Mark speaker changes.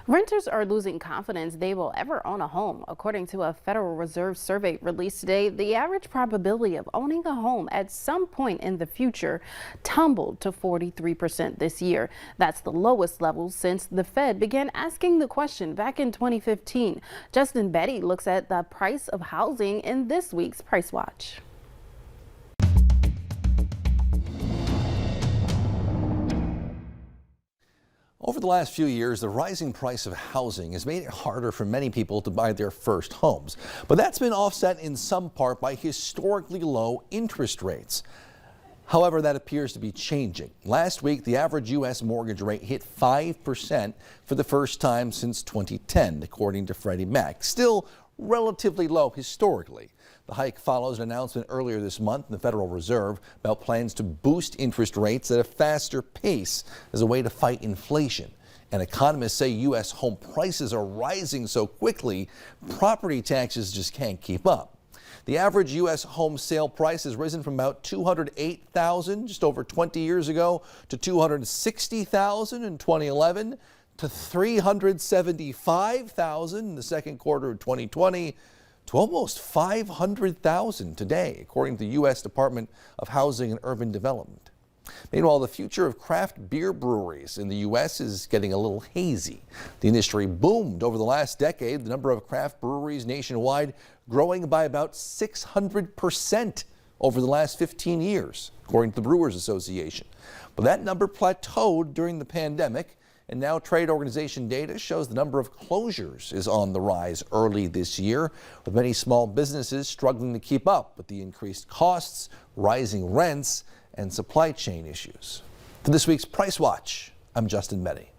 Speaker 1: Renters are losing confidence they will ever own a home. According to a Federal Reserve survey released today, the average probability of owning a home at some point in the future tumbled to 43% this year. That's the lowest level since the Fed began asking the question back in 2015. Justin Betty looks at the price of housing in this week's Price Watch.
Speaker 2: Over the last few years, the rising price of housing has made it harder for many people to buy their first homes. But that's been offset in some part by historically low interest rates. However, that appears to be changing. Last week, the average U.S. mortgage rate hit 5% for the first time since 2010, according to Freddie Mac. Still relatively low historically. The hike follows an announcement earlier this month in the Federal Reserve about plans to boost interest rates at a faster pace as a way to fight inflation. And economists say U.S. home prices are rising so quickly, property taxes just can't keep up. The average U.S. home sale price has risen from about $208,000 just over 20 years ago to $260,000 in 2011 to $375,000 in the second quarter of 2020 to almost $500,000 today, according to the U.S. Department of Housing and Urban Development. Meanwhile, the future of craft beer breweries in the U.S. is getting a little hazy. The industry boomed over the last decade, the number of craft breweries nationwide growing by about 600% over the last 15 years, according to the Brewers Association. But that number plateaued during the pandemic, and now trade organization data shows the number of closures is on the rise early this year, with many small businesses struggling to keep up with the increased costs, rising rents, and supply chain issues. For this week's Price Watch, I'm Justin Betty.